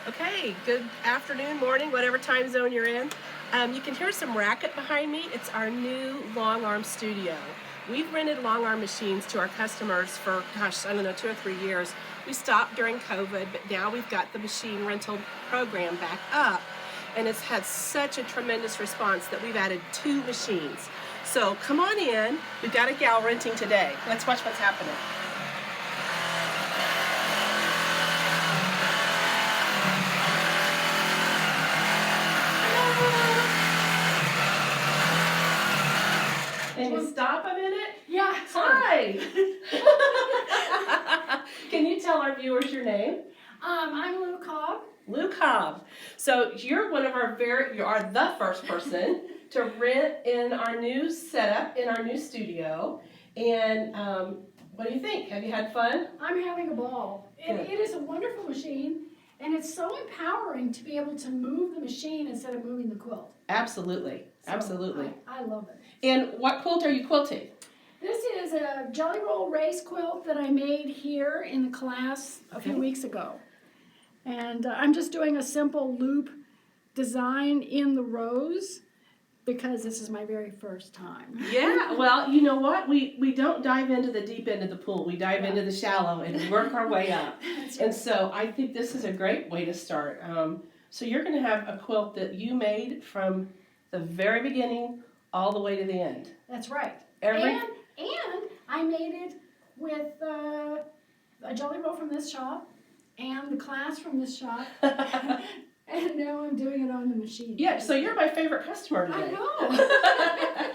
Okay, good afternoon, morning, whatever time zone you're in. You can hear some racket behind me. It's our new long arm studio. We've rented long arm machines to our customers for, gosh, I don't know, 2 or 3 years. We stopped during COVID, but now we've got the machine rental program back up, and it's had such a tremendous response that we've added 2 machines. So come on in. We've got a gal renting today. Let's watch what's happening. Can you stop a minute? Yeah. Hi. Can you tell our viewers your name? I'm Lou Cobb. Lou Cobb. So you're one of our you are the first person to rent in our new setup, in our new studio. And what do you think? Have you had fun? I'm having a ball. Good. It is a wonderful machine, and it's so empowering to be able to move the machine instead of moving the quilt. Absolutely. So Absolutely. I love it. And what quilt are you quilting? This is a Jelly Roll Race quilt that I made here in the class a few Okay. weeks ago. And I'm just doing a simple loop design in the rows because this is my very first time. Yeah, well, you know what? We don't dive into the deep end of the pool. We dive into the shallow and work our way up. That's right. And so I think this is a great way to start. So you're going to have a quilt that you made from the very beginning all the way to the end. That's right. Every And I made it with a Jelly Roll from this shop and the class from this shop. And now I'm doing it on the machine. Yeah, so you're my favorite customer today. I know.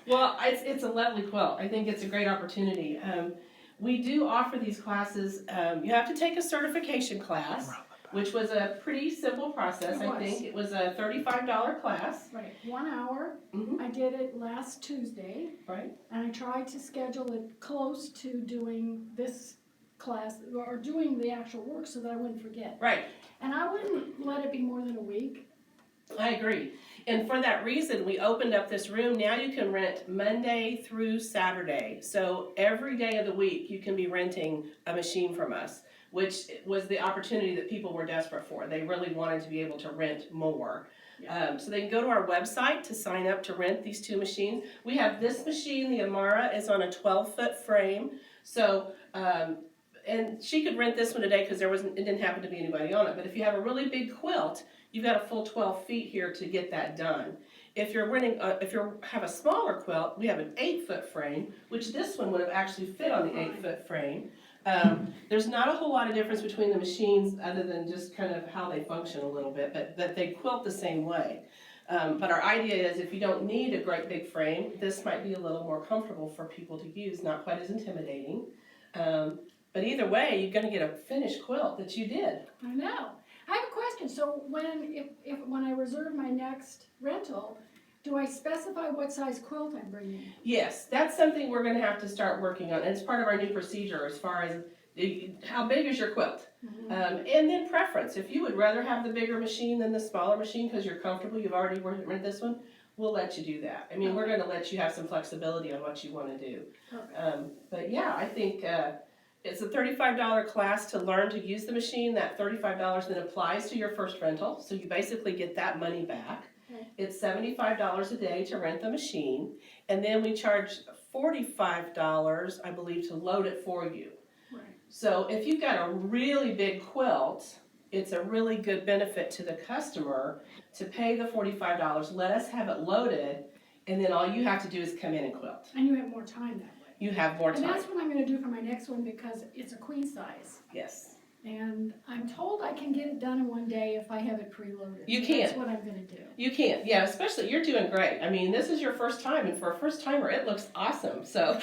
Well, it's a lovely quilt. I think it's a great opportunity. We do offer these classes. You have to take a certification class, which was a pretty simple process. It I was. think it was a $35 class. Right, 1 hour. Mhm. I did it last Tuesday, Right. and I tried to schedule it close to doing this class, or doing the actual work so that I wouldn't forget. Right. And I wouldn't let it be more than a week. I agree. And for that reason, we opened up this room. Now you can rent Monday through Saturday. So every day of the week, you can be renting a machine from us, which was the opportunity that people were desperate for. They really wanted to be able to rent more. So they can go to our website to sign up to rent these 2 machines. We have this machine, the Amara, is on a 12-foot frame. So, and she could rent this one today because it didn't happen to be anybody on it. But if you have a really big quilt, you've got a full 12 feet here to get that done. If you're renting, if you have a smaller quilt, we have an 8-foot frame, which this one would have actually fit on the 8-foot frame. There's not a whole lot of difference between the machines other than just kind of how they function a little bit, but they quilt the same way. But our idea is if you don't need a great big frame, this might be a little more comfortable for people to use, not quite as intimidating. But either way, you're going to get a finished quilt that you did. I know. I have a question. So when I reserve my next rental, do I specify what size quilt I'm bringing? Yes, that's something we're going to have to start working on. It's part of our new procedure as far as how big is your quilt. Mm-hmm. And then preference. If you would rather have the bigger machine than the smaller machine because you're comfortable, you've already rented this one, we'll let you do that. I mean, we're going to let you have some flexibility on what you want to do. But yeah, I think it's a $35 class to learn to use the machine. That $35 then applies to your first rental, so you basically get that money back. Okay. It's $75 a day to rent the machine, and then we charge $45, I believe, to load it for you. Right. So if you've got a really big quilt, it's a really good benefit to the customer to pay the $45, let us have it loaded, and then all you have to do is come in and quilt. And you have more time that way. You have more time. And that's what I'm going to do for my next one because it's a queen size. Yes. And I'm told I can get it done in one day if I have it preloaded. You So can. That's what I'm going to do. You can, yeah, especially, you're doing great. I mean, this is your first time, and for a first timer, it looks awesome, so.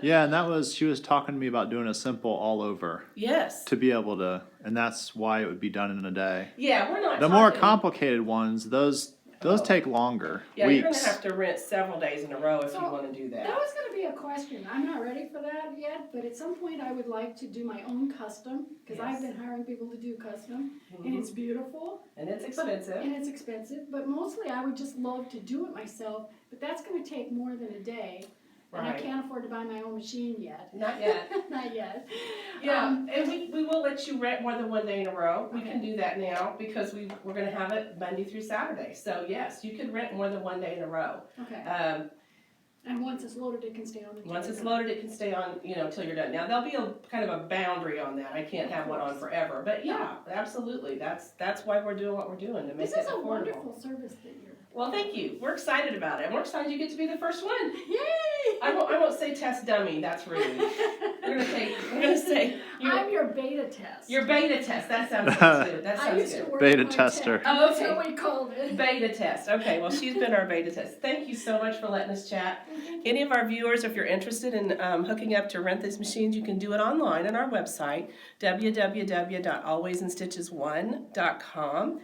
Yeah, and she was talking to me about doing a simple all over Yes. to be able to, and that's why it would be done in a day. Yeah, we're not The more talking- complicated ones, those take longer, Yeah, you're weeks. gonna have to rent several days in a row if So, you wanna do That that. was going to be a question. I'm not ready for that yet, but at some point I would like to do my own custom because Yes. I've been hiring people to do custom, and Mhm. it's beautiful. And it's But- expensive. And it's expensive, but mostly I would just love to do it myself, but that's going to take more than a day. And I Right. can't afford to buy my own machine yet. Not yet. Not yet. Yeah, and we will let you rent more than one day in a row. We can Okay. do that now because we're gonna have it Monday through Saturday. So yes, you can rent more than one day in a row. Okay. Um, And once it's loaded, it can stay on the. once it's loaded, it can stay on, till you're done. Now, there'll be a kind of a boundary on that. I can't have one on forever, but yeah, absolutely. That's why we're doing what we're doing, to make This it is a affordable. wonderful service that you're. Well, thank you. We're excited about it. And we're excited you get to be the first one. Yay! I won't say test dummy, that's rude. We're gonna say I'm your beta test. your beta test. That sounds good too. That I sounds used to good. work Beta at my tester. tech, Oh, that's okay. what we called it. Beta test. Okay, well, she's been our beta test. Thank you so much for letting us chat. Any of our viewers, if you're interested in hooking up to rent these machines, you can do it online on our website, www.alwaysinstitches1.com,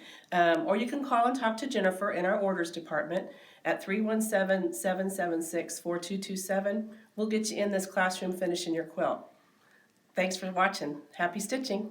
or you can call and talk to Jennifer in our orders department at 317-776-4227. We'll get you in this classroom finishing your quilt. Thanks for watching. Happy stitching.